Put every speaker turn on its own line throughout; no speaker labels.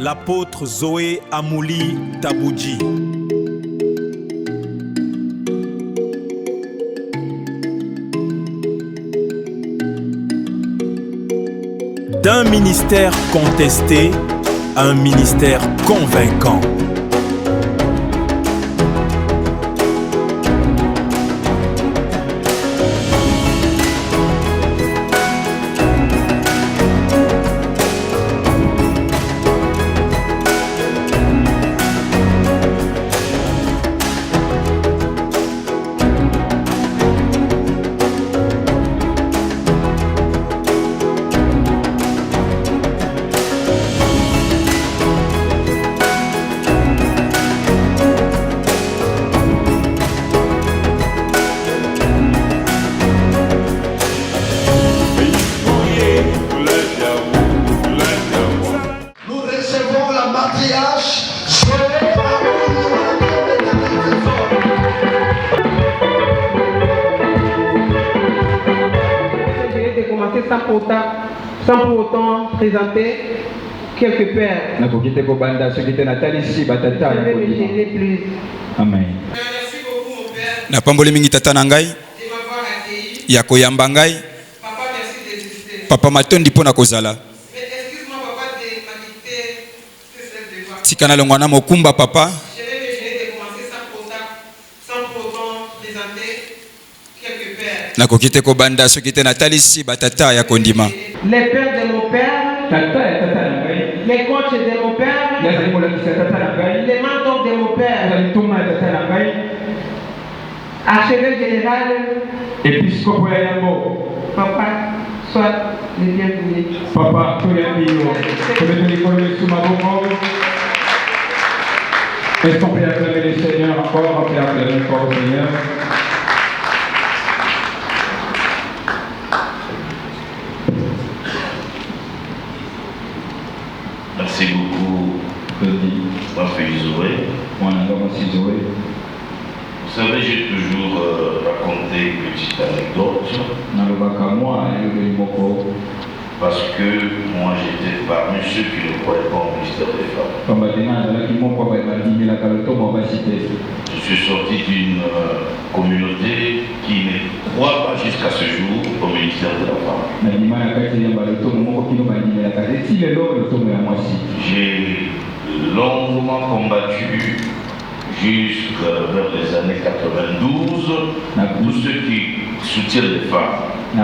L'apôtre Zoé Amouli Taboudji. D'un ministère contesté à un ministère convaincant.
Sans pour autant présenter quelques pères. Je vais me gêner plus.
Amen.
Merci beaucoup mon père
na pamboli mingi tata na ngai
de m'avoir accueilli.
ya koyamba ngai
Papa, merci d'exister.
papa matondi mpona kozala
Mais excuse-moi papa de m'inviter sur cette débat.
tika na longwa na mokumba papa
Je vais me gêner de commencer sans pour autant présenter quelques pères.
nakoki te kobanda soki te natalisi batata ya kondima
Les pères de mon père, les coachs de mon père, les mentors de mon père, archevêque général, papa, soit le bienvenu.
Papa, est-ce qu'on peut acclamer le Seigneur encore? On peut acclamer encore le Seigneur.
Merci beaucoup, Raphaël Zoé. Vous savez, j'ai toujours raconté une petite anecdote. Parce que moi j'étais parmi ceux qui ne croyaient pas au ministère des femmes. Je suis sorti d'une communauté qui ne croit pas jusqu'à ce jour au ministère de la femme. J'ai longuement combattu jusqu'à vers les années 92 tous ceux qui soutiennent les femmes. Je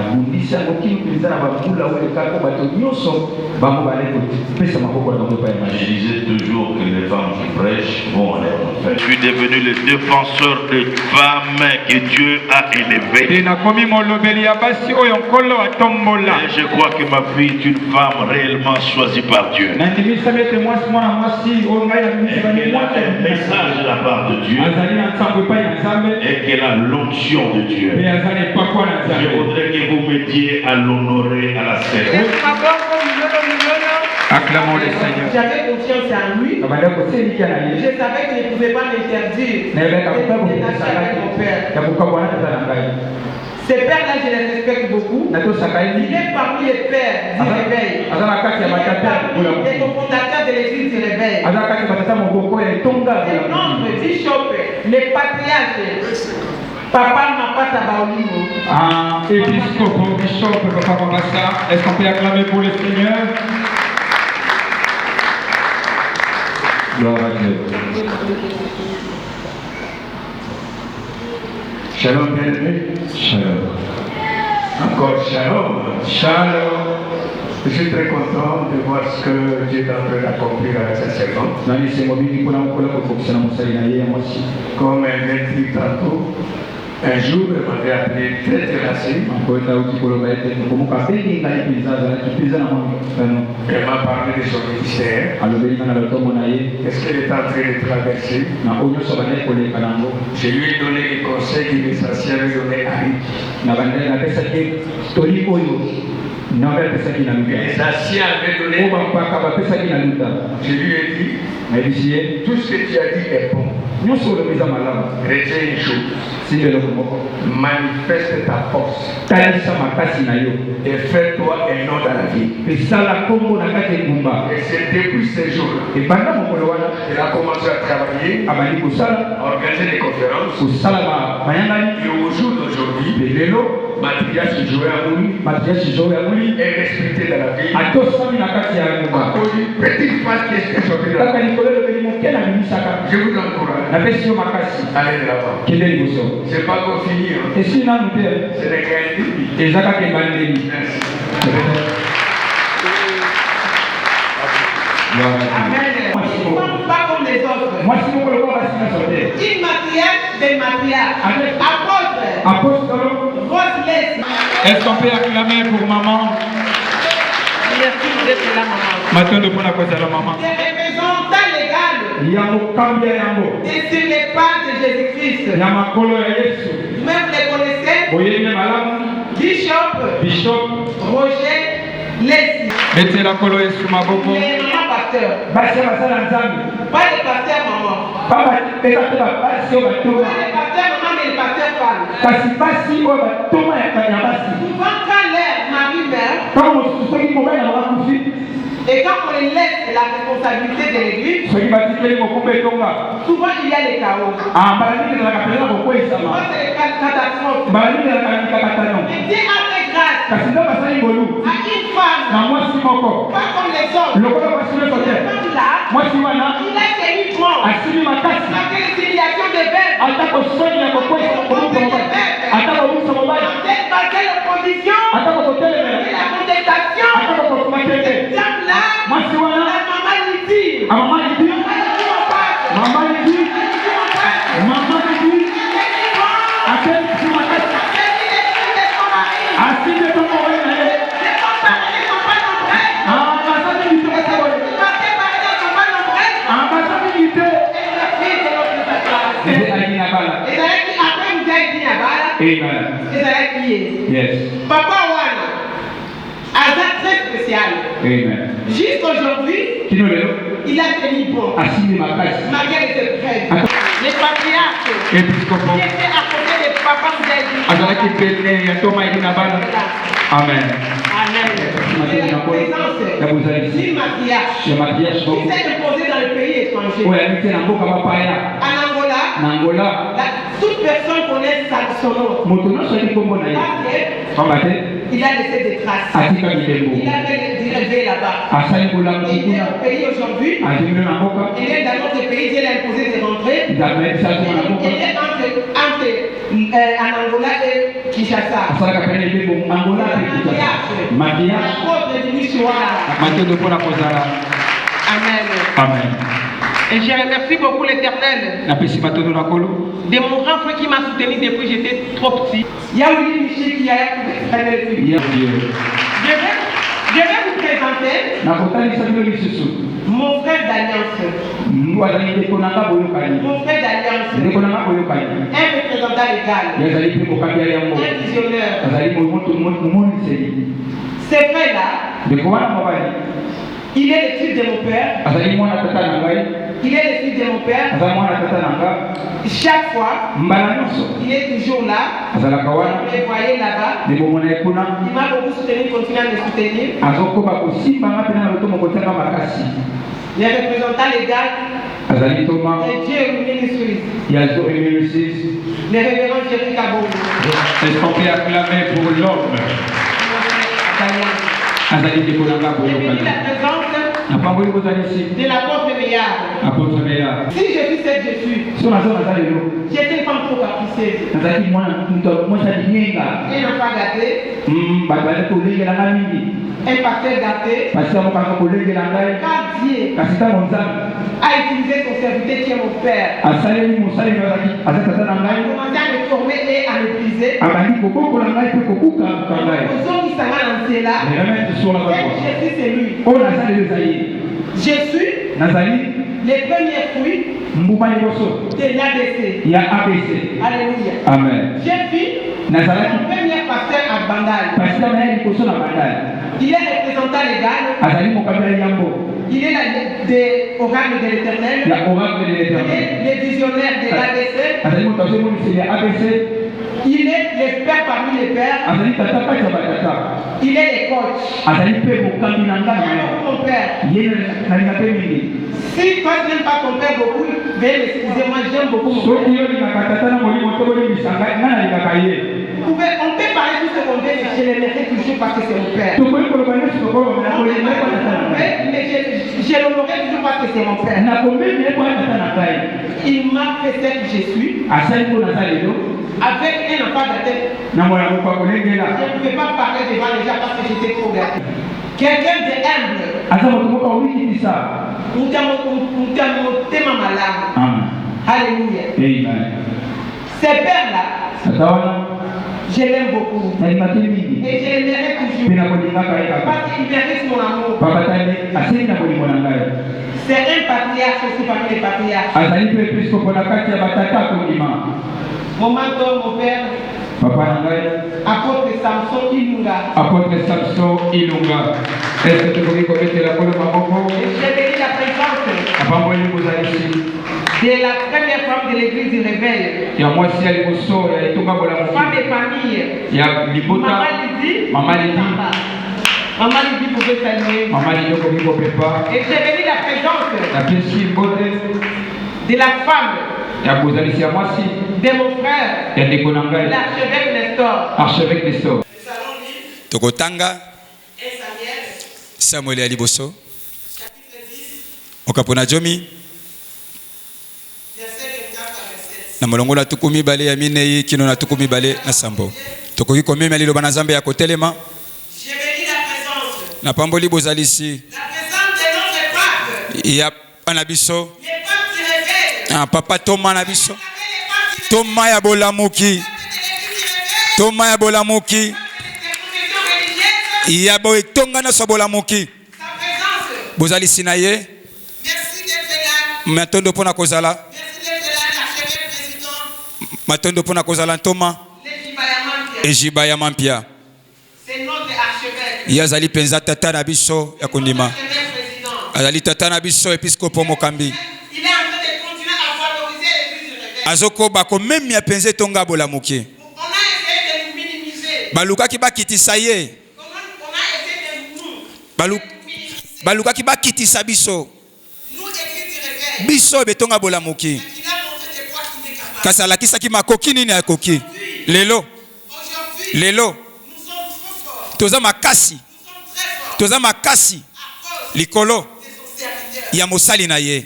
disais toujours que les femmes qui prêchent vont aller en enfer. Je suis devenu le défenseur des femmes que Dieu a élevées. Et je crois que ma fille est une femme réellement choisie par Dieu. Elle a un message de la part de Dieu et qu'elle a l'onction de Dieu. Je voudrais que vous m'aidiez à l'honorer à la scène.
Acclamons le Seigneur.
J'avais confiance en lui. Je savais qu'il ne pouvait pas m'interdire de avec mon père. Ces pères-là, je les respecte beaucoup. Il est parmi les pères du réveil. Il est parmi les cofondateurs de l'église du réveil. Les membres, les bishops, les patriarches. Papa m'a pas tabaolino.
Épiscope, bishop, papa Mambassa. Est-ce qu'on peut acclamer pour le Seigneur? Gloire à Dieu. Shalom, bien-aimé. Shalom. Encore shalom. Shalom. Je suis très content de voir ce que Dieu est en train d'accomplir avec cette servante. Comme elle vient de dire tantôt, un jour, elle m'avait appelé très terrassé. Elle m'a parlé de son ministère. Qu'est-ce qu'elle est en train de traverser? Je lui ai donné les conseils que les anciens avaient donnés à lui. Les anciens avaient donné. Je lui ai dit, Tout ce que tu as dit est bon. Retiens une chose. Manifeste ta force. Et fais-toi un nom dans la vie. Et c'est depuis ce jour-là. Il a commencé à travailler, à organiser des conférences. Et au jour d'aujourd'hui, Mathias est respecté dans la vie. À cause d'une petite phrase qui est sortie de la vie. Je vous encourage. Allez de l'avant. C'est pas pour finir. C'est des grands débits.
Amen. Ils ne sont pas comme les autres. Une matriarche des matriarches. Apôtre. Rose-les.
Est-ce qu'on peut acclamer pour maman?
Merci d'être là, maman.
Maintenant, de prendre la cause à la maman.
Des représentants légaux. Et sur les pas de Jésus-Christ. Vous-même les connaissez. Bishop. Roger. Leslie.
Mettez la colo et sous ma boco.
Les mamans pasteurs. Pas les pasteurs maman. Pas les pasteurs maman, mais les pasteurs femmes. Souvent quand leur mari meurt, et quand on les laisse la responsabilité de l'église, souvent il y a les chaos. Souvent c'est les catastrophes. Mais Dieu a fait grâce à une femme, pas comme les autres. Cette femme-là, il a tenu bon, malgré les humiliations des bêtes, malgré l'opposition et la contestation. Cette femme-là, la maman Lydie,
Yes.
Papa Wana, hasard très spécial.
Amen.
Jusqu'aujourd'hui, il a tenu bon. Malgré les épreuves. Les patriarches qui étaient à côté de Papa Mdeli.
Amen.
Amen. Et la présence du matriarche qui s'est imposé dans le pays étranger. En Angola, toute personne connaît son nom. Il a laissé des traces. Il a fait rêver là-bas. Il est au pays aujourd'hui. Il est dans notre pays. Dieu l'a imposé de rentrer. Il est entre Angola et Kinshasa. Amen. Et je remercie beaucoup l'Éternel de mon grand frère qui m'a soutenu depuis que j'étais trop petit. Il y a Willy Michel qui a je vais vous présenter mon frère d'alliance. Mon frère d'alliance. Un représentant légal. Un visionnaire. Ce frère-là, il est le fils de mon père. Il est le fils de mon père. Chaque fois, il est toujours là. Vous le voyez là-bas. Il m'a beaucoup soutenu, il continue à me soutenir. Les représentants légaux. Dieu Ministries. Les révérends Jerry Kabongo.
Est-ce qu'on peut acclamer pour l'homme?
Et puis la présence de l'apôtre Meillard. Si je suis celle que je suis, j'étais une femme trop capricieuse. Un enfant gâté. Un pasteur gâté. Car Dieu a utilisé son serviteur qui est mon père. A commencé à me former et à m'épuiser. Je suis les premiers fruits de l'ABC. Alléluia.
Amen.
Je suis le premier pasteur à Bandal. Il est représentant légal. Il est des oracles de l'Éternel. Il est le visionnaire de l'ABC. Il est l'expert parmi les pères. Il est le coach. Mon père. Si toi tu n'aimes pas ton père beaucoup, veuillez m'excuser, moi j'aime beaucoup mon père. On peut parler tout ce qu'on veut, mais je l'aimerai toujours parce que c'est mon père. Mais je l'honorerai toujours parce que c'est mon père. Il m'a fait ce que je suis. Avec un enfant de tête. Je ne pouvais pas parler devant les gens parce que j'étais trop gâté. Quelqu'un de humble. Alléluia. Ces pères-là, je l'aime beaucoup. Et je l'aimerai toujours. Parce qu'il mérite mon amour. C'est un patriarche aussi parmi les patriarches. Mon mentor, mon père, apôtre Samson Ilunga. Est-ce que tu peux connaître la bonne maman? J'ai béni la présence de la première femme de l'église du réveil. Femme et famille. Maman Lydie. Maman Lydie pouvait saluer. Et j'ai béni la présence de la femme de mon frère, l'archevêque Nestor.
Tokotanga Samuel Aliboso Okapona Jomi na molongola tukumi bale ya minei kino na tukumi bale na sambo tokoki komema lilo bana Nzambe ya kotelema.
J'ai béni la présence.
Na pamboli bozalisi
La présence de notre pape.
ya panabiso.
Les papes du réveil.
Papa Thomas na biso. Thomas ya bolamuki. Thomas ya bolamuki. Ya boy tonga na sobolamuki.
Sa présence.
Bozalisi na ye.
Merci d'être là.
Matondo pona kozala.
Merci d'être là, l'archevêque président.
Matondo pona kozala Thomas. Ejiba ya mampia.
C'est notre archevêque.
Yazali penza tata na biso ya kundima. Azali tata na biso episkopo mokambi.
Il est en train de continuer à valoriser l'église du réveil.
Azoko bako même ya penze tonga bolamuki.
On a essayé de nous minimiser.
Balukaki bakitisa ye.
On a essayé de nous minimiser.
Balukaki bakitisa biso.
Nous, église du réveil.
Biso betonga bolamuki.
Il a montré de quoi qu'il est capable.
Kasi alakisaki makoki nini akoki. Lelo. Lelo.
Nous sommes trop forts.
Toza makasi.
Nous sommes très forts.
Toza makasi. Likolo.
De son serviteur.
Ya mosali na ye.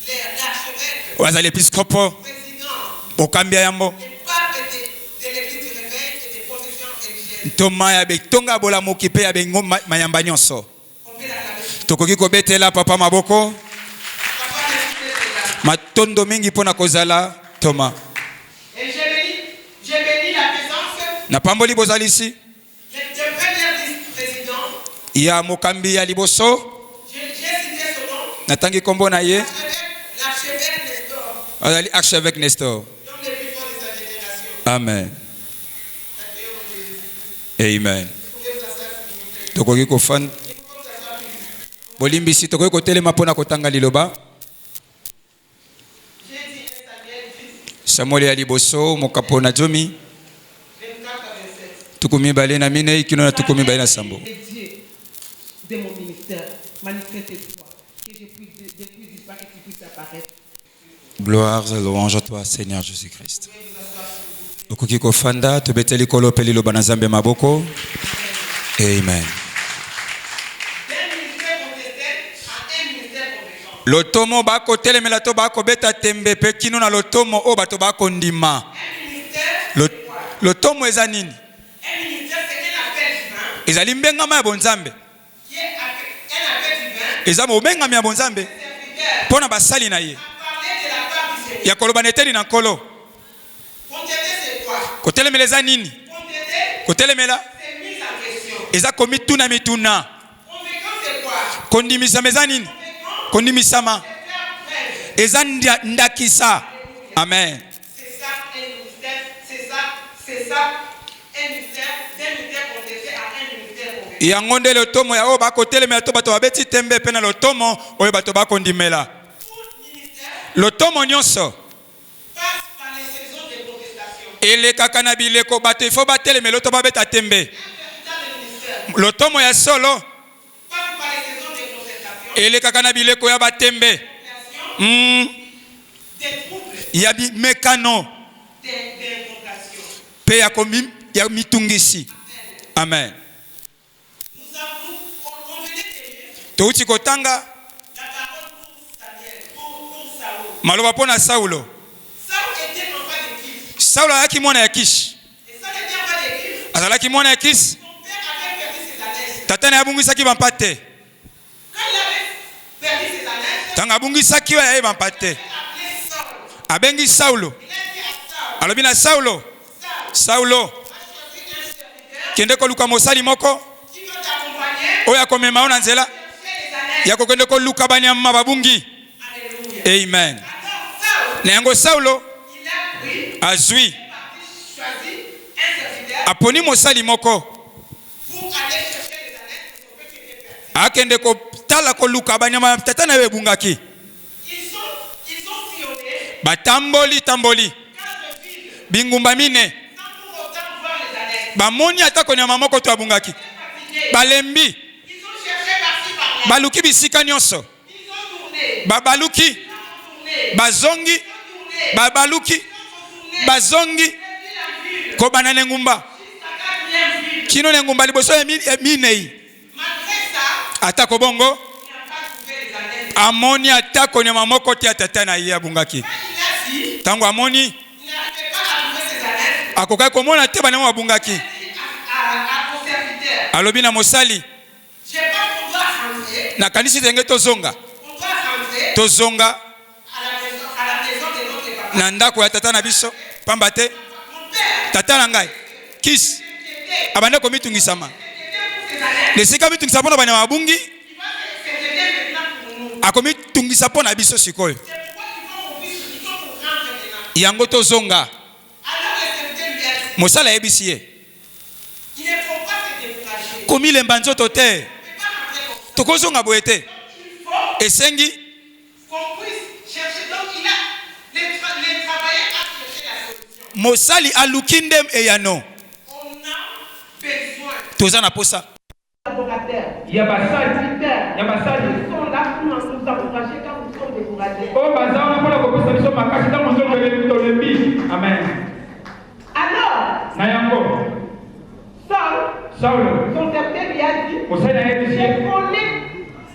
L'archevêque.
Waza l'épiscopo.
Président.
Okambia yambo.
Les papes de l'église du réveil et des confessions religieuses.
Toma ya betonga bolamuki pe ya bengo mayamba nyonso.
On peut l'acclamer.
Tokoki kobetela papa maboko.
Papa, merci d'être là.
Matondo mingi pona kozala Thomas.
Et j'ai béni la présence
Na pamboli bozalisi
de premier vice-président.
ya mokambi ya liboso.
J'ai cité son nom.
Natangi kombo na ye.
L'archevêque Nestor.
Azali archevêque Nestor.
L'homme le plus fort de sa génération.
Amen.
Accueillons Jésus.
Amen.
Vous pouvez vous asseoir, s'il vous plaît.
Tokoki kofan
Vous pouvez vous asseoir, s'il vous plaît.
bolimbisi tokoki kotelema pona kotanga liloba.
J'ai dit 1 Samuel 10,
Samuel ya liboso mokapona jomi
24 à 27.
tukumi bale na minei kino na tukumi bale na sambo.
Et Dieu de mon ministère, manifeste-toi, que je puisse disparaître, que tu puisses apparaître.
Gloire et louange à toi Seigneur Jésus-Christ. Tokoki kofanda tobeteli kolo pe liloba na Nzambe maboko. Amen.
D'un ministère contesté à un ministère convaincant.
Lotomo bako telemela to bako beta tembe pe kino na lotomo o bato bako ndima.
Un ministère,
Lotomo eza nini?
un ministère, c'est un appel divin
Ezali mbengama ya bonzambe.
qui est un appel divin.
Eza mobengami ya bonzambe
Serviteur,
pona basali na ye.
à parler de la part du Seigneur.
Ya koloba na eteni na nkolo.
Contester, c'est quoi?
Kotelemela eza nini?
Contester,
Kotelemela
c'est mise en question.
eza komituna mituna.
Convaincant, c'est quoi?
Kondimisama eza nini?
Convaincant,
Kondimisama
c'est faire preuve.
eza ndakisa. Amen.
C'est ça, un ministère. C'est ça, un ministère. D'un ministère contesté à un ministère convaincant.
yango nde lotomo ya oyo bakotelemela to bato babeti tembe mpe na lotomo oyo bato bakondimela. Lotomo nyonso elekaka na bileko bato ifo batelemela to babeta tembe. Lotomo ya solo elekaka na bileko ya batembe ya mekano pe ya mitungisi. Amen. Touti kotanga maloba pona Saulo. Saulo ayaki mwana ya Kishi. Azalaki mwana ya Kishi. Tata na abungisaki bampate. Tanga abungisaki wa ya bampate. Abengi Saulo. Alobi na Saulo. Saulo. Kende ko luka mosali moko. Oya komema ona nzela. Ya kokende ko luka banya mababungi. Amen. Na yango Saulo azwi aponi mosali moko akende ko tala ko luka banyama tata na ebungaki batamboli bingumba mine bamoni atako nyama moko to abungaki balembi baluki bisika nyonso babaluki bazongi babaluki bazongi ko banane ngumba kino ne ngumba liboso ya minei atako bongo amoni atako nyama moko ti atata na ye abungaki tango amoni akokai komona te bana abungaki alobi na mosali na kanisi tenge tozonga na ndako ya tata na biso pamba te tata na ngai Kishi abande ko mitungisama lesika mitungisa pona bana mabungi akomi tungisa pona biso sikoyo yango tozonga mosala ebisiye komi lemba nzoto te tokozonga boete esengi mosali alukinde eyano toza na posa
ya basali sont là pour nous encourager quand nous sommes découragés. Oh bazana pour la kopesa biso makasi ta mozo bele tolembi. Amen. Alors na yango Saul son serviteur lui a dit mosali a dit j'ai volé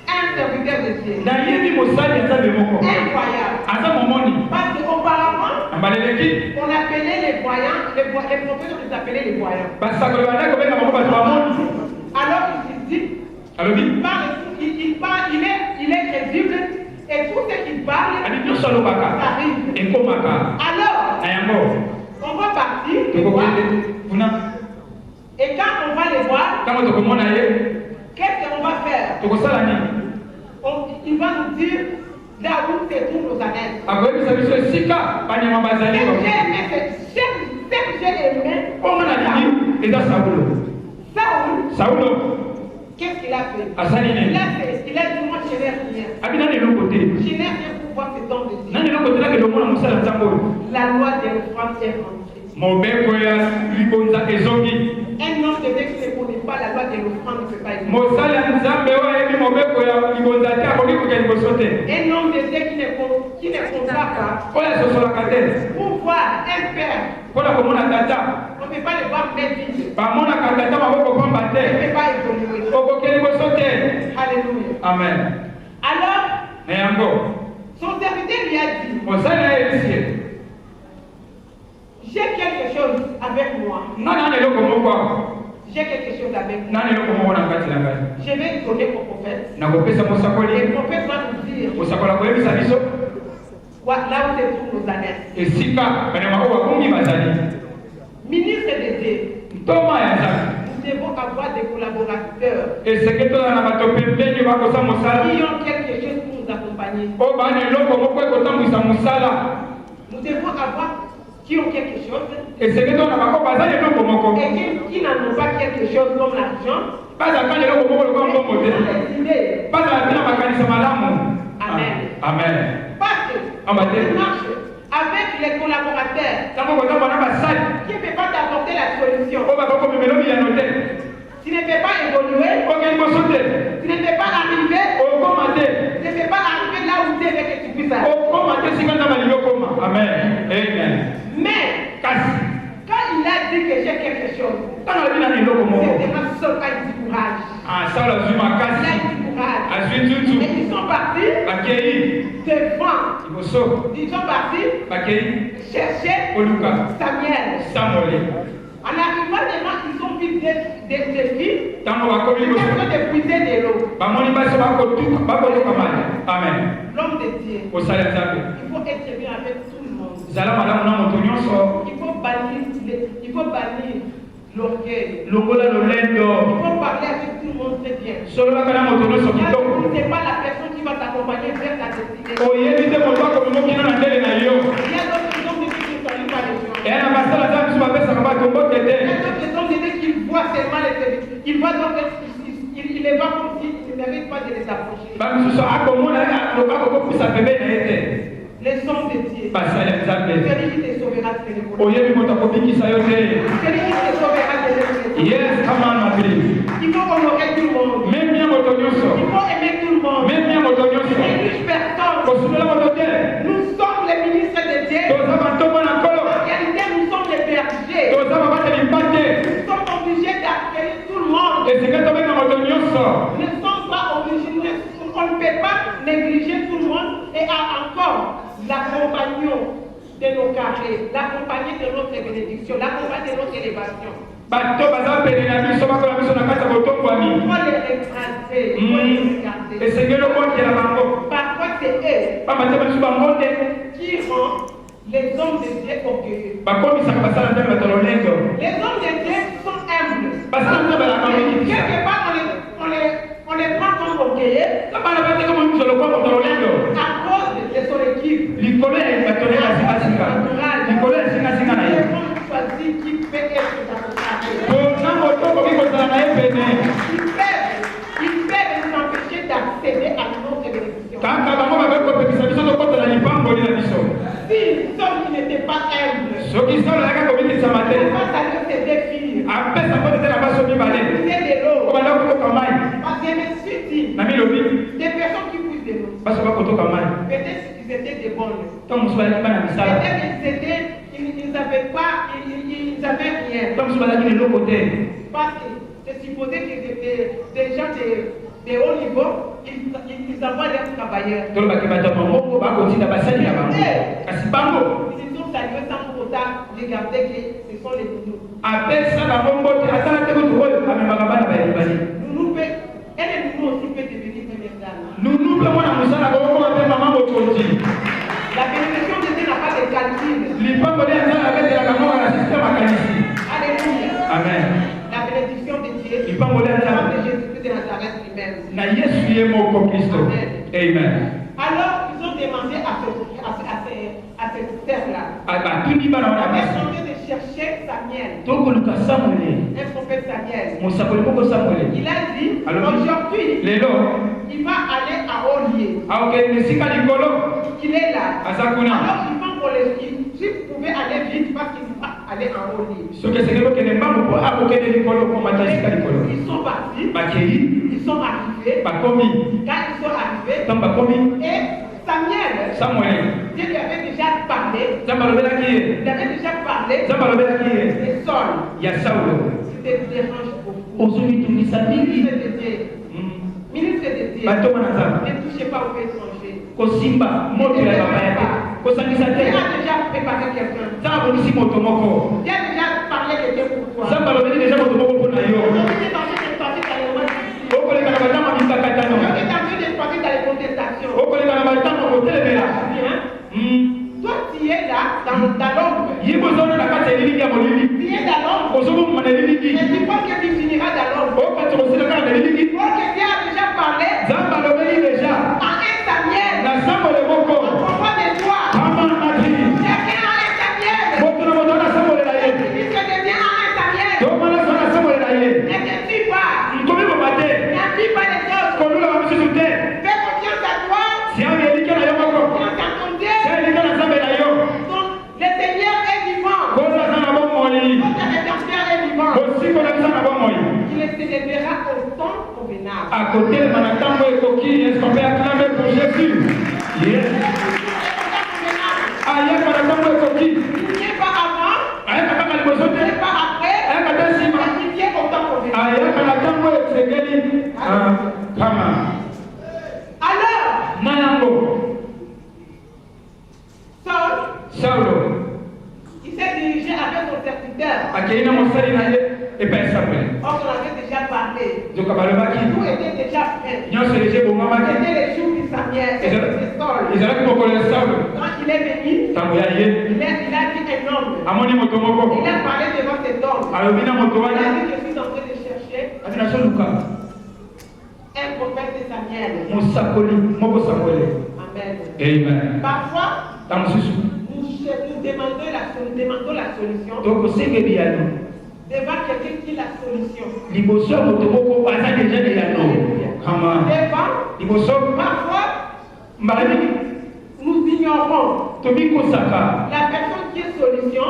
un serviteur de Dieu. Na yebi mosali aza moko incroyable aza momoni parce que auparavant on appelait les voyants les prophètes on les appelait les voyants. Alors il dit il parle, il est crédible et tout ce qu'il parle arrive. Alors, on va partir et quand on va les voir, qu'est-ce qu'on va faire? Il va nous dire là où se trouvent nos annexes. Saul, qu'est-ce qu'il a fait? Il a dit moi je n'ai rien. Je n'ai rien pour voir cet homme de Dieu. La loi de l'offrande est rentrée. Un homme de Dieu qui ne connaît pas la loi de l'offrande ne peut pas exister. Un homme de Dieu qui ne comprend pas. Pour voir un père, on ne peut pas le voir mettre vite. On ne peut pas évoluer. Alléluia. Amen. Alors, son serviteur lui a dit, j'ai quelque chose avec moi. J'ai quelque chose avec moi. Je vais donner au prophète. Le prophète va nous dire là où se trouvent nos annexes. Ministre de Dieu, nous devons avoir des collaborateurs qui ont quelque chose pour nous accompagner. Nous devons avoir
qui ont quelque chose
et qui n'en ont
pas quelque chose comme l'argent. Amen.
Amen.
Parce que on marche avec les collaborateurs qui ne peuvent pas t'apporter la solution. Tu ne peux pas évoluer. Tu ne peux pas arriver. Tu ne peux pas arriver là où tu es que tu puisses aller.
Amen. Amen.
Mais quand il a dit que j'ai quelque chose, c'est ma seule qui dit courage. Il a dit courage. Et ils sont partis devant. Ils sont partis chercher Samuel. En arrivant devant, ils ont vu des filles qui sont en train de puiser de l'eau.
Amen.
L'homme de Dieu, il faut être bien avec tout le monde. Il faut bannir l'orgueil. Il faut parler avec tout le monde très bien. Ce n'est pas la personne qui va t'accompagner vers ta destinée. Il y a d'autres hommes de Dieu qui ne saluent pas les gens. Il y a d'autres hommes de Dieu qui voient seulement les services. Il voit donc il les voit comme s'il ne mérite pas de les approcher. Les hommes de Dieu. Celui qui te sauvera de l'école. Celui qui te sauvera de l'école. Il faut honorer tout le monde. Il faut aimer tout le monde. Les riches personnes. Nous sommes les ministres de Dieu. En réalité, nous sommes les bergers. Nous sommes obligés d'accueillir tout le monde. Nous ne sommes pas obligés. On ne peut pas négliger tout le monde. Et encore, l'accompagnement de nos carrés, l'accompagnement de notre bénédiction, l'accompagnement de notre élévation. Il faut les écraser, il faut les regarder. Parfois, c'est eux qui rendent les hommes de Dieu orgueilleux. Les hommes de Dieu sont humbles. Quelque part, on les prend comme orgueilleux à cause de son équipe. Ils vont choisir qui peut être dans le Ils peuvent nous empêcher d'accéder à notre bénédiction. Si nous sommes qui n'étaient pas humbles, on va saluer ces deux filles. Puiser de l'eau. Parce que je me suis dit, des personnes qui puisent de l'eau, peut-être qu'ils étaient des bonnes. Peut-être qu'ils n'avaient pas, ils n'avaient rien. Parce que c'est supposé que des gens de haut niveau, ils envoient leurs travailleurs. Ils ont salué sans pour autant regarder que ce sont les nounous. Et les nounous aussi peuvent devenir première dame. La bénédiction de Dieu n'a pas de calcul. Alléluia.
Amen.
La bénédiction de Dieu, de Jésus-Christ de Nazareth lui-même.
Amen.
Alors, ils ont demandé à cette terre-là. Ils sont en train de chercher Samuel. Un prophète Samuel. Il a dit, aujourd'hui, il va aller à Olié. Il est là. Alors, il va pour les filles. Si vous pouvez aller vite, parce qu'il va aller en Olié. Ils sont partis. Ils sont arrivés. Quand ils sont arrivés, et Samuel, Dieu lui avait déjà parlé. Il avait déjà parlé de Saul. C'était dérange beaucoup. Ministre de Dieu. Ministre de Dieu. Ne touchez pas aux étrangers. Dieu a déjà préparé quelqu'un. Dieu a déjà parlé de Dieu pour toi. Toi, tu es là dans l'ombre. Tu es dans l'ombre. Et tu penses que tu finiras dans l'ombre. Or que Dieu a déjà parlé à un Samuel. À propos de toi. Quelqu'un a un Samuel. On en avait déjà parlé.
Tout
était déjà prêt. C'était les jours du Samuel. Quand il est venu, il a vu un homme. Il a parlé devant cet homme. Il a dit que je suis en train de chercher un prophète de Samuel. Amen.
Amen.
Parfois, nous demandons la solution devant quelqu'un qui a la solution. Parfois, nous ignorons la personne qui est solution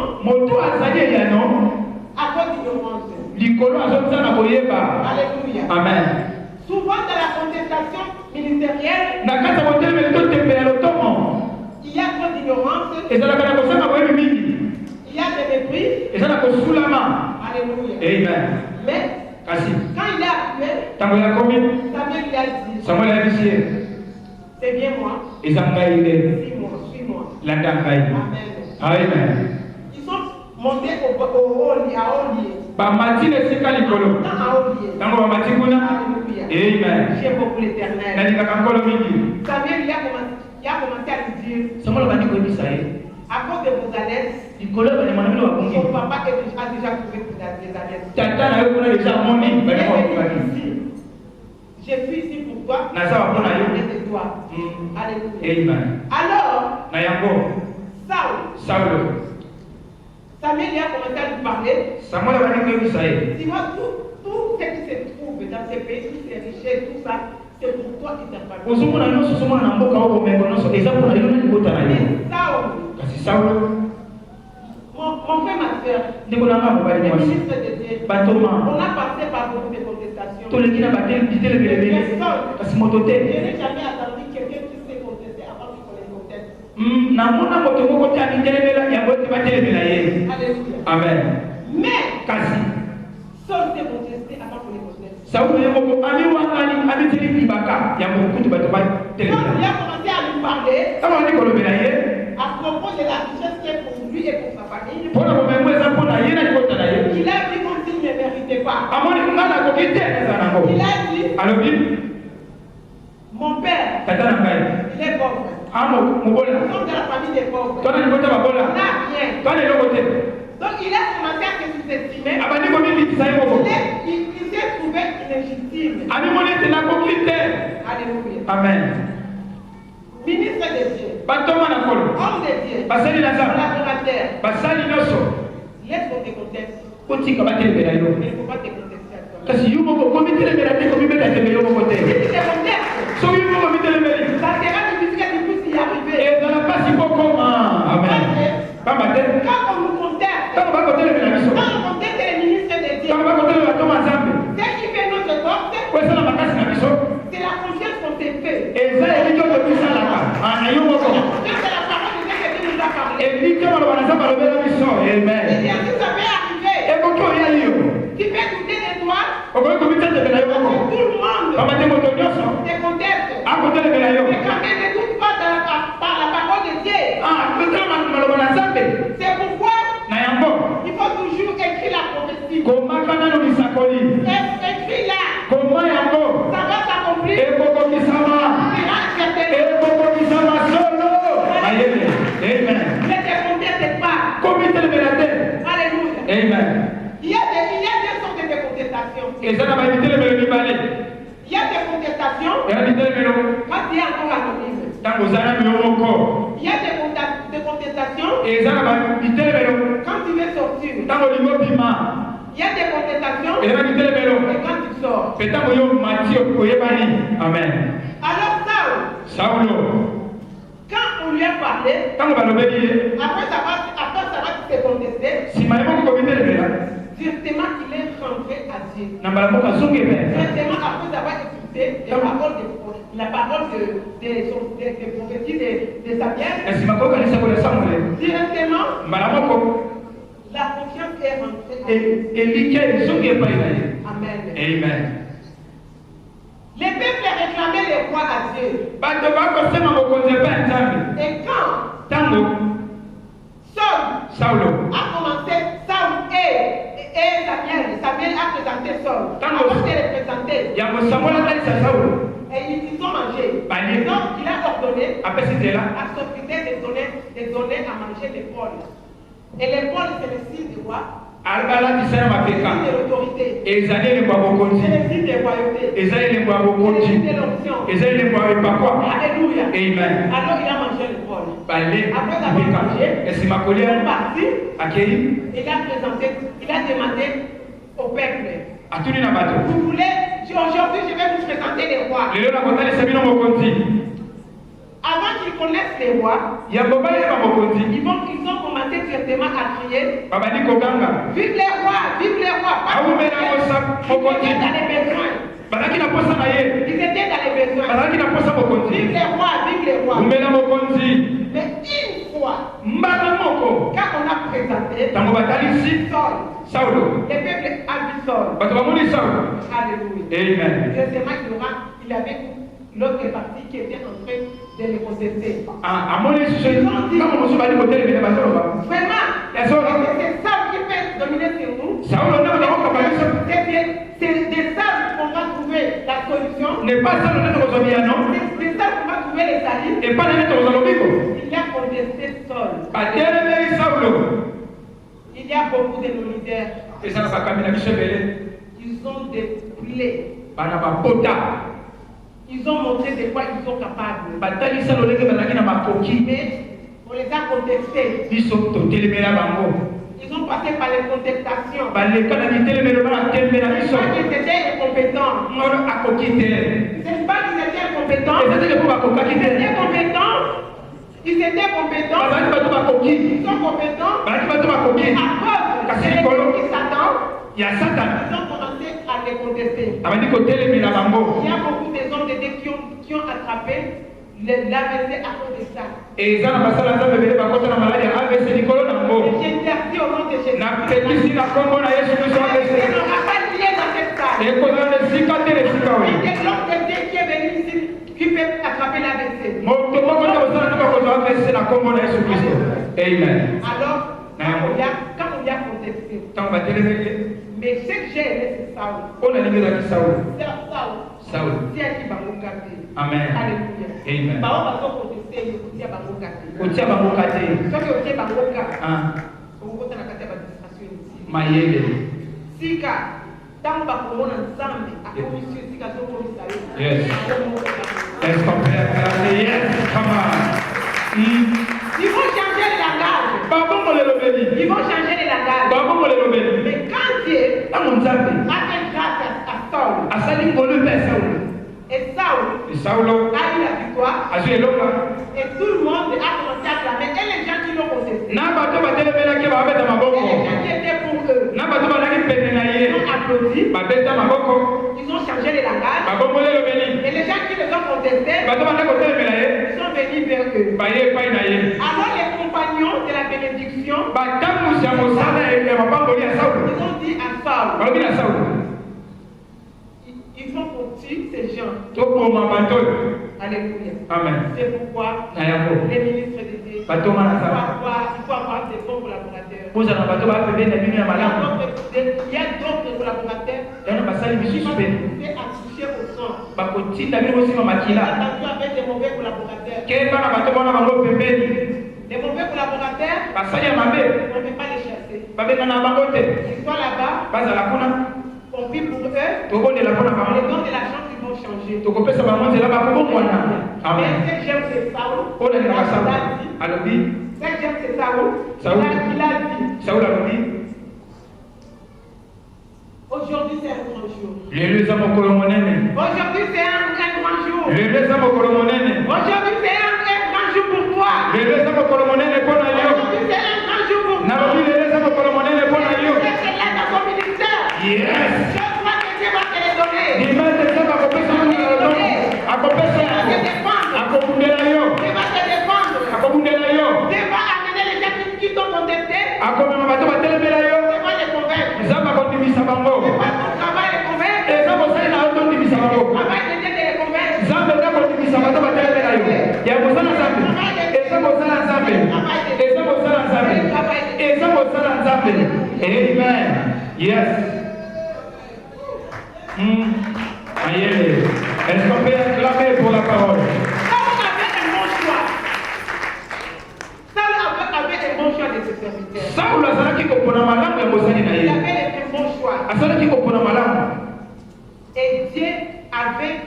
à cause d'ignorance. Alléluia.
Amen.
Souvent dans la contestation ministérielle, il y a trop d'ignorance, il y a des mépris. Alléluia.
Amen.
Mais quand il est arrivé, Samuel lui a dit, c'est bien moi. Suis-moi. Amen.
Amen.
Ils sont montés à haut lieu. Alléluia. J'ai beaucoup l'éternel. Samuel il a commencé à lui dire, à cause de vos adeptes, son papa a déjà trouvé des adeptes. Je suis ici pour toi. De toi. Alléluia. Alors, Saul, Samuel a commencé à lui parler. Tu vois, tout ce qui se trouve dans ces pays, toutes ces richesses, tout ça, c'est pour toi qui t'appartient. Saul, mon frère, ma soeur, les ministres de Dieu, on a passé par beaucoup de contestations. Je n'ai jamais attendu quelqu'un qui s'est contesté avant qu'on les conteste. Alléluia.
Amen.
Mais, Saul s'est contesté avant qu'on les conteste. Quand il a commencé à lui parler à propos de la richesse qui est pour lui et pour sa famille, il a dit comme s'il ne méritait pas. Il a dit, mon père, il est pauvre. Nous sommes de la famille des pauvres. On n'a rien. Donc il a commencé à se sous-estimer. Il s'est trouvé illégitime. Alléluia.
Amen.
Ministre de Dieu, homme de Dieu, collaborateur, laisse qu'on te conteste. Mais il ne faut pas te contester à toi. Si tu te contestes, ça sera difficile de plus y arriver. Quand on nous conteste, quand on conteste les ministres de Dieu, ce qui fait notre force, c'est la confiance qu'on s'est fait. C'est la parole de Dieu qui nous a parlé. Et bien, si ça peut arriver, tu peux douter de toi, tout le monde te conteste. Mais quand même, ne doute pas par la parole de Dieu. C'est pourquoi il faut toujours écrire la prophétie. Écris là. Ça va s'accomplir.
Amen.
Ne te conteste pas. Alléluia.
Amen.
Il y a des sortes de contestations. Il y a des contestations quand il y a encore anonyme. Il y a des contestations quand tu veux sortir. Il y a des contestations quand tu sors.
Amen.
Alors Saul, quand on lui a parlé, après ça va se contester, directement il est rentré à Dieu. Directement après avoir écouté la parole de prophétie de Samuel, directement la confiance est rentrée à Dieu. Amen. Les peuples réclamaient les rois à Dieu. Et quand Saul a commencé, Saul et a s'occuper de donner à manger l'épaule. Et l'épaule, c'est le signe de quoi? C'est le signe de l'autorité. C'est le signe de royauté. C'est le signe de l'onction. Alléluia.
Amen.
Alors il a mangé l'épaule. Après avoir mangé, il est parti. Il a demandé au peuple. Vous voulez, aujourd'hui je vais vous présenter les rois. Avant qu'ils connaissent les rois, ils ont commencé directement à crier. Vive les rois, vive les rois. Ils étaient dans les besoins. Ils étaient dans les besoins. Vive les rois, vive les rois. Mais une fois, quand on a présenté Saul, le peuple a vu Saul. Alléluia. Deuxièmement, il avait l'autre partie qui était en train de les contester. Ils ont dit, vraiment, c'est ça qui peut dominer sur nous. C'est de ça qu'on va trouver la solution. C'est de ça qu'on va trouver les alliés. Il a contesté Saul. Il y a beaucoup de nos leaders. Ils ont des plaies. Ils ont montré de quoi ils sont capables. Mais on les a contestés. Ils ont passé par les contestations. C'est pas qu'ils étaient incompétents. C'est pas qu'ils étaient incompétents. Ils étaient compétents. Ils sont compétents. À cause de Satan, ils ont commencé à les contester. Il y a beaucoup de hommes de Dieu qui ont attrapé l'AVC à cause de ça. Et j'ai interdit au nom de Jésus. Il n'aura pas lié dans cette salle. Il y a des hommes de Dieu qui est venu ici qui peut attraper l'AVC. Alors, quand on y a contesté, mais ce que j'ai aimé, c'est Saul. C'est qui va nous garder.
Amen.
Alléluia.
Amen.
On va contester, il y a Sika, tant qu'on a ensemble, à commission Sika,
yes. Let's compare. Yes, come on.
Ils vont changer le langage. Ils vont changer le langage. Mais quand Dieu a fait grâce à Saul, et Saul a eu la victoire, et tout le monde a commencé à clamer, et les gens qui l'ont contesté, et les gens qui étaient pour eux, ils ont applaudi, ils ont changé le langage, et les gens qui les ont contestés, ils sont venus vers eux. Alors les compagnons de la bénédiction, ils ont dit à Saul, il faut qu'on tue ces gens. Alléluia. Amen. C'est pourquoi les ministres de Dieu, il faut avoir des bons collaborateurs. Il y a d'autres collaborateurs qui sont poussés à toucher au sang. Il y a avec des mauvais collaborateurs. Les mauvais collaborateurs, on ne peut pas les chasser. Ils sont là-bas. On vit pour eux, on les donne de l'argent qu'ils vont changer. Mais ce que j'aime, c'est Saul. Ce que j'aime, c'est Saul. Il a dit, aujourd'hui c'est un grand jour. Aujourd'hui c'est un grand jour. Aujourd'hui c'est un grand jour pour toi. Aujourd'hui c'est un grand jour pour toi. C'est là dans ton ministère.
Yes.
Je crois que Dieu va te les donner. Dieu va te défendre. Dieu va amener les gens qui t'ont contesté. Dieu va les convaincre. C'est pas ton travail les convaincre. Travail de Dieu de les convaincre.
Amen. Yes. Est-ce qu'on peut acclamer pour la parole?
Quand on a fait un bon choix, serviteur.
Saul azalaki kopona malamu ya mosali na
Il
ye.
avait les très bons choix.
Azalaki kopona malamu.
Et Dieu avait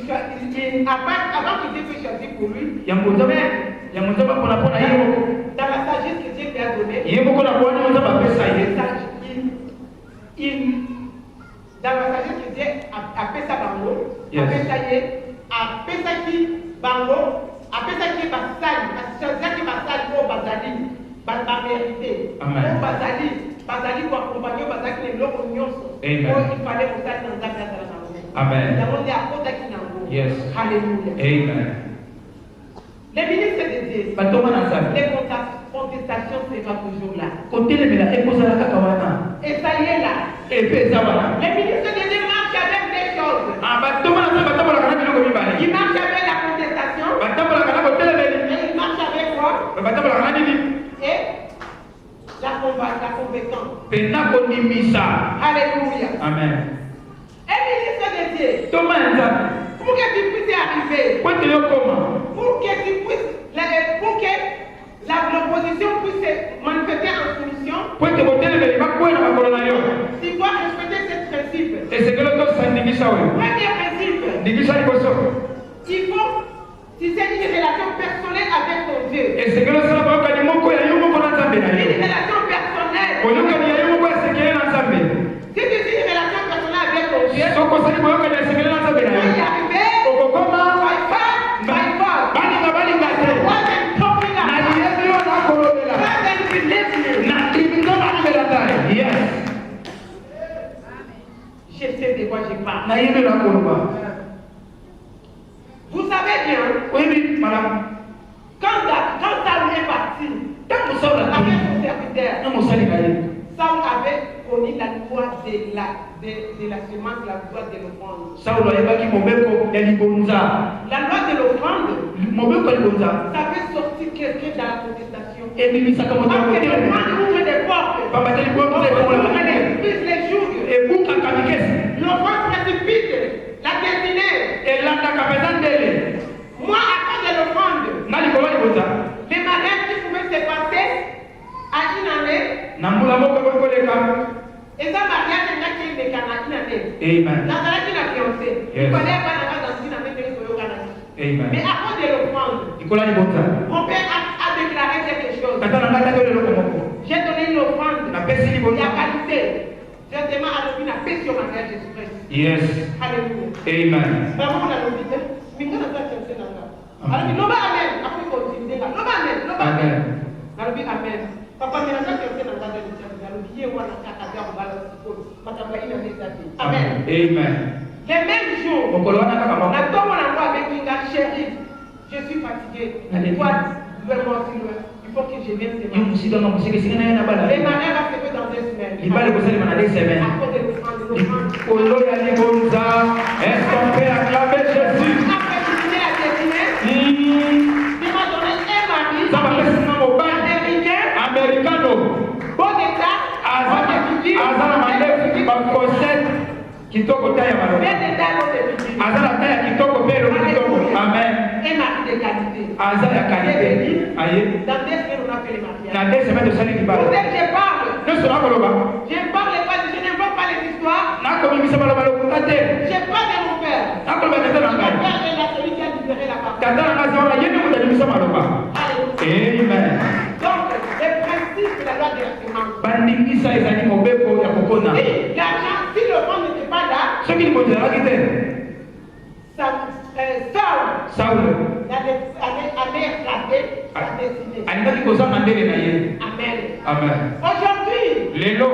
choisi, avant que Dieu puisse choisir pour lui,
Ya mozaba pona pona ye moko.
dans la sagesse que Dieu lui a donnée,
Ye moko na bwana mozaba pesa ye.
dans la sagesse que Dieu a fait ça bango,
Yes.
a fait ça qui bango, a fait ça qui basali, parce que ça qui basali pour bazali, ba mérité.
Amen.
Pour bazali pour accompagner bazali les locaux nyonso.
Amen.
Il fallait que ça dans la dans
Amen.
Nous avons dit à côté qui n'a pas.
Yes.
Alléluia.
Amen.
Les ministres de Dieu,
Batoma na nzambe.
les contestations sera toujours là.
Kotelemela ekozala kaka wana.
Et ça y est là.
Epe eza wana.
Les ministres de Dieu marchent avec des choses.
Batoma na nzambe batambolaka na biloko mibale.
Ils marchent avec la contestation.
Batambolaka na kotelemeli.
Et ils marchent avec quoi?
Batambolaka na nini?
Et la compétence.
Pena kondimisa.
Alléluia.
Amen.
Un ministre de Dieu,
Toma ya nzambe.
pour que tu puisses y arriver,
Po ete yokoma.
pour que l'opposition puisse manifester en solution,
Po ete kotelemeli bakwena makolo na yo.
tu dois respecter ce principe.
Esekelo tosa ndingisa oyo.
Premier principe,
Ndingisa liboso.
il faut tisser une relation personnelle avec ton Dieu.
Esekelo sala boyokani moko ya yo moko na nzambe na
Une
yo.
relation personnelle.
Boyokani ya yo moko ya sekele na nzambe.
Si tu dis une relation personnelle avec ton Dieu,
Soko sali boyokani ya sekele na nzambe na
tu vas y
yo.
arriver
Okokoma.
by force, by force.
Balinga te.
Wasn't talking
Na
about
liyebi yo na kolobela.
wasn't listening.
Na kibinga balibela tayo. Yes.
Je sais de quoi je parle.
Na yebi na koloba.
Vous savez bien,
Oyebi malamu.
quand Saul est parti
Tango Saul
avec
akimi.
son serviteur,
Na mosali na ye.
Saul avait connu la loi de la semence, la loi de l'offrande.
Saul ayebaki mobeko ya libonza.
La loi de l'offrande,
Mobeko ya libonza.
ça fait sortir quelqu'un dans la contestation.
Ebimisaka moto ya
Parce que
kotelema.
l'offrande ouvre des portes.
Bambata libonza ekomola
Ouvre
bakende.
les fils, les jours.
Ebukaka mikesi.
L'offrande précipite la destinée.
Elandaka mpenza ndele.
Moi, à cause de l'offrande,
Na likolo ya libonza.
les mariages qui pouvaient se passer à une année,
Na mbula moko ekoleka.
et ça mariage n'a qu'une de une année.
Amen.
Dans la qui n'a fiancé,
Yes.
il fallait pas dans une année que nous Canada. Mais
Amen.
à cause de l'offrande,
Likolo ya libonza.
mon père a déclaré quelque chose.
Tata na ngai tato leloko moko.
J'ai donné une offrande.
Napesi
Il y
libonza.
a qualité. Directement à l'objet, la paix sur ma mère Jésus-Christ.
Yes.
Alléluia.
Amen.
Vraiment, on a l'objet. Mais quand on a fiancé dans ça.
Amen.
Alors, l'homme amen. Après, on continue. L'homme amen. L'homme amen.
Amen.
Alors, amen. Papa, mais la fiancé dans ça. Il y a un Amen.
Amen.
Les mêmes jours,
Mokolo wana kaka moko.
la tombe en envoie avec une gars chérie. Je suis fatigué.
Allez.
Toi, loin, si loin. Il faut que je vienne ce
Yo
matin.
musika nga musika singa na ye na bala.
Les mariages vont se faire dans 2 semaines.
Libala kosalema na 2 semaines.
À cause de l'offrande.
Likolo ya libonza. Est-ce qu'on peut acclamer Jésus?
Après, tu finis la destinée.
Mm.
Tu m'as donné un mari.
Ça va faire sinon mobile.
Américain.
Americano.
Bon état. Bon étudiant.
Azana mandefu bakosete kitoko taya maloba.
Bien état, bon étudiant.
Azana taya kitoko pe lo kitoko. Amen.
Un mari de qualité.
Azana ya qualité. Aye.
Dans 2 semaines, on a fait les mariages.
Na 2 semaines tosali
Vous
libala.
savez, je parle.
Nyonso nakoloba.
Je ne parle pas, je n'invente pas les histoires.
Nakomimisa maloba lokuta te.
Je parle de mon père.
Nakoloba tata na
Mon
ngai.
père est là, celui qui a libéré la parole.
Tata na ngai zawana ye nde moto abimisa maloba.
Alléluia.
Amen.
Donc, les principes de la loi de la semence.
Bandingisa ezali mobeko ya kokona.
Si l'argent, si le monde n'était pas là,
Soki libozo ezalaki te.
Saul
Saulo
allait éclater sa destinée.
alingaki kozanga ndenge na ye.
Amen.
Amen.
Aujourd'hui,
Lelo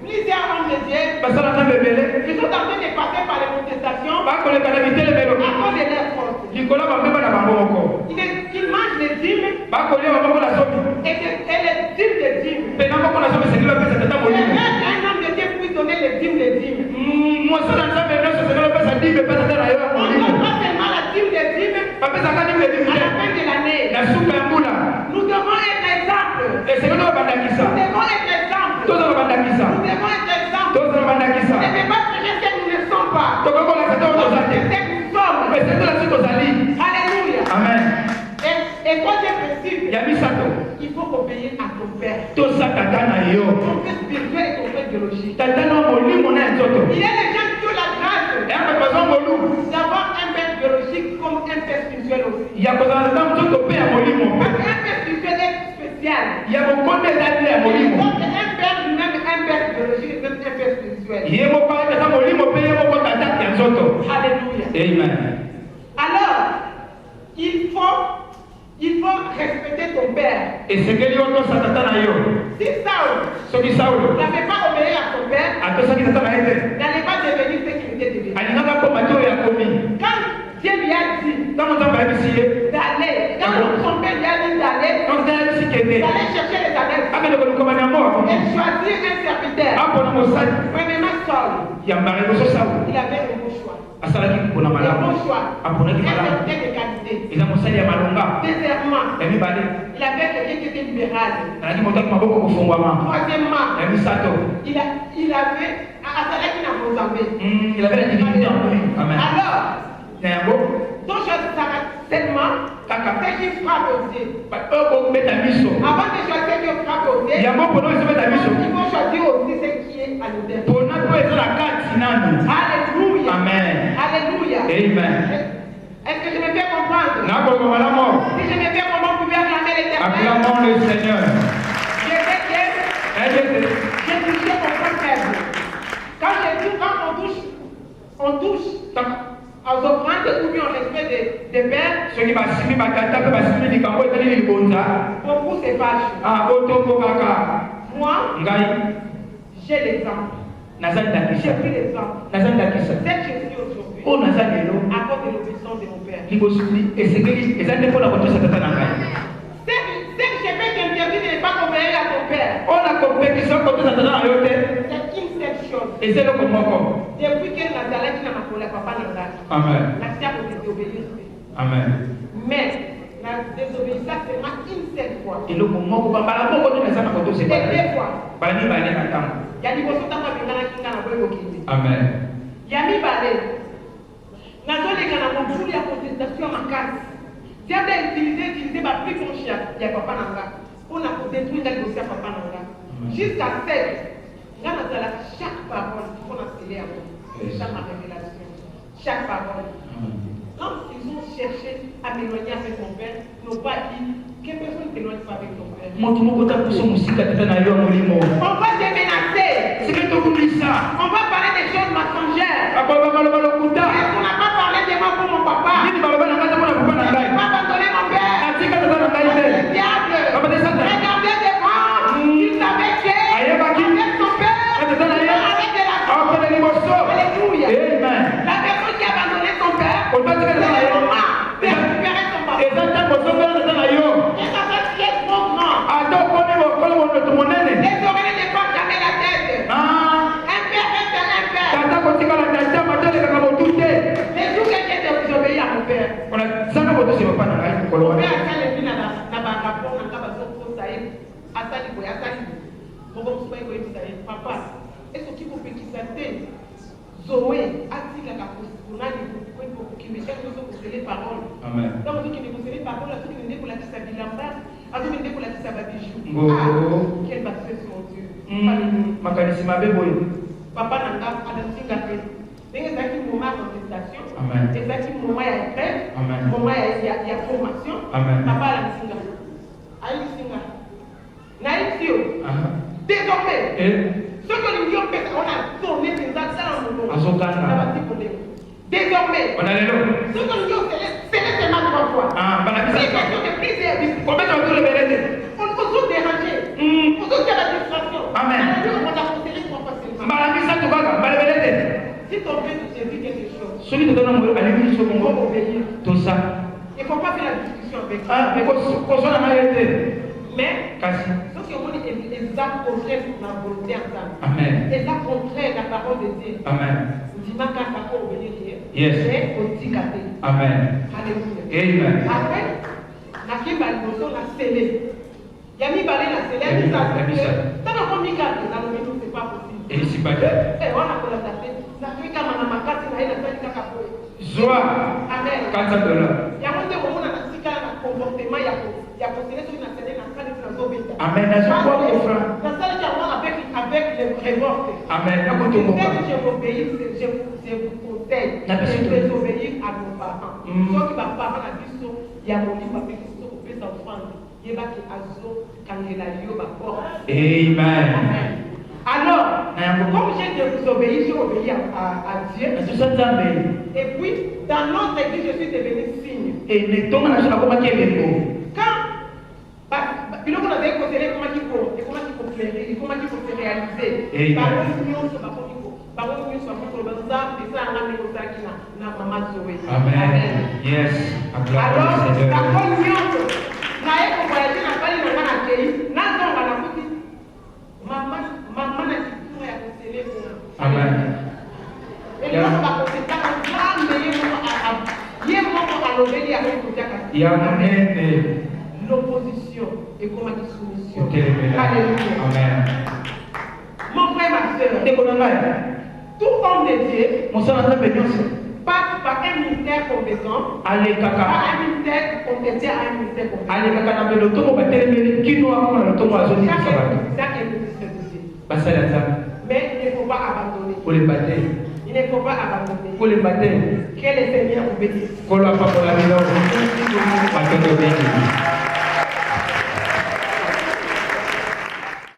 plusieurs hommes de Dieu
basala nzambe ebele
qui sont en train de passer par les contestations
bakoleka na bitelemelo
à cause de leur faute.
likolo ya bambeba na bango moko
Ils mangent les dîmes
bakolia bamoko na somi
et les dîmes des dîmes.
mpena moko na somi esengeli bapesa tata
Et
molimo
un homme de Dieu puisse donner les dîmes.
mosala nzambe nyonso esengeli bapesa dime mpe tata na yo ya
On ne
molimo
donne pas seulement la dîme des dîmes
bapesaka dime edimi
à
te
la fin de l'année.
na suka ya mbula
Nous devons être exemple.
esengeli babandakisa
Nous devons être exemple.
tozala bandakisa
Nous devons être exemple.
tozala bandakisa
Ne peut pas prêcher ce que nous ne sommes pas.
tokokolakisa te oyo toza
C'est
te
ce que nous sommes.
esengela si tozali
Alléluia.
amen
Et troisième principe, 8. Il faut obéir à ton père.
Ton
père spirituel et ton père biologique. Il y a des gens qui ont la grâce d'avoir un père biologique comme un père spirituel aussi. Parce qu'un père spirituel est spécial. Donc un père lui-même est un père biologique et même un père spirituel. Alléluia.
Amen.
Alors, il faut respecter ton père.
Et c'est que Dieu doit s'attendre.
Si Saul n'avait pas obéi à son père, il n'allait pas devenir ce qu'il était devenu. Quand Dieu lui a dit d'aller, quand son père lui a dit d'aller chercher les ânes et choisir un serviteur, premièrement Saul, il avait un bon choix. Un bon choix. Un serviteur de qualité. Deuxièmement, il avait quelqu'un qui était libéral. Troisièmement, il avait
il avait la divinité en lui. Amen.
Alors, donc je s'arrête seulement quand il frappe au Dieu. Avant de choisir qui frappe au Dieu, il faut choisir aussi ce qui est à l'intérieur. Alléluia.
Amen.
Alléluia.
Amen.
Est-ce que je me fais comprendre? Si je me fais comprendre, vous pouvez acclamer l'Éternel.
Acclamons le Seigneur.
J'ai touché mon point faible. Quand on touche aux offrandes ou bien au respect des pères, beaucoup se fâchent. Moi, j'ai l'exemple. J'ai pris l'exemple. C'est que je suis aujourd'hui à cause de l'obéissance de mon père. C'est que je vais t'interdire de ne pas obéir à ton père. C'est une seule chose. Depuis que Nazareth n'a pas collé papa Nazareth, la sœur peut désobéir.
Amen.
Mais la désobéissance seulement une seule fois. Et 2 fois. Il y a des personnes qui ont
Amen.
il y a mis balé. Nazoleka na monjuli ya contestation makasi. Si on a utilisé ma plus mon chien, il y a papa nanga. On a détruit le dossier papa nanga. Jusqu'à 7. Chaque parole, il faut la sceller à moi. Chaque révélation. Chaque parole. Quand ils ont cherché à m'éloigner avec mon père, ils n'ont pas dit que personne ne t'éloigne pas avec ton père. On va te menacer. On va parler des choses mensongères. Est-ce qu'on n'a pas parlé de moi pour mon papa? Je n'ai pas abandonné mon père. Le diable. Regardez devant. Il savait que avec son père, avec de la joie. Alléluia. La personne qui a abandonné son père, c'est le moment de récupérer son papa. Et ça, c'est trop grand. Les oreilles ne passent jamais la tête. Un père reste un père. Les jours que j'ai désobéi à mon père, mon père a fait le vie dans ma rapport, dans ma papa, est-ce que tu peux faire Zoé a dit que la les paroles.
Amen.
Donc, ceux qui négocient les paroles, ceux qui ne pour la qui s'habille l'amba, ceux qui ne pour la qui s'habille bijou. Quel baptême mon Dieu. Papa n'a pas à la singape. Mais il y a un moment de contestation. Il y a un moment de grève. Moment il y a formation. Papa a la singape. Aïe singape. Naïtio. Désormais, ceux que nous disons, on a tourné des actes dans le monde. Désormais, ceux que nous disons, c'est laissez-moi 3 fois. C'est question de plaisir. On peut tout déranger. On peut faire la distraction. Amen. On va conseiller 3 fois seulement. Si ton père te dit quelque chose, il faut obéir. Il ne faut pas faire la discussion avec lui. Mais, ceux qui ont dit exact contraire pour la volonté ensemble. Exact contraire la parole de Dieu. Dis-moi quand ça peut obéir. C'est au ticate. Alléluia. Après, la Kimbalimoso l'a scellé. Il y a mis balé la scellé. Il y a mis ça. Ça n'a pas mis carte. Dans le milieu, c'est pas possible. Et ici, on a collaboré. Ça fait comme on a ma carte. Il y a une carte. Amen. Il y a un comportement. il y a postulé sur une assemblée nationale de la
Amen.
avec les révoltes.
Amen.
Je vous conseille de désobéir à nos parents. Sauf que ma parent a dit ça, il y a mon livre avec Christo, au plus enfant, il y a qui azo, quand il a lié ma porte.
Amen.
Alors, comme j'ai désobéi, j'ai obéi à Dieu. Et puis, dans notre église, je suis devenu signe. Et quand il nous avait conseillé comment il faut se réaliser. Par
Amen. Yes.
Alors, l'opposition et comment il soumission. Alléluia.
Amen.
Mon frère, ma soeur, tout homme de Dieu passe par un ministère compétent, par un ministère compétent à un ministère compétent. Mais il ne faut pas abandonner. Il ne faut pas abandonner. Que le Seigneur vous bénisse.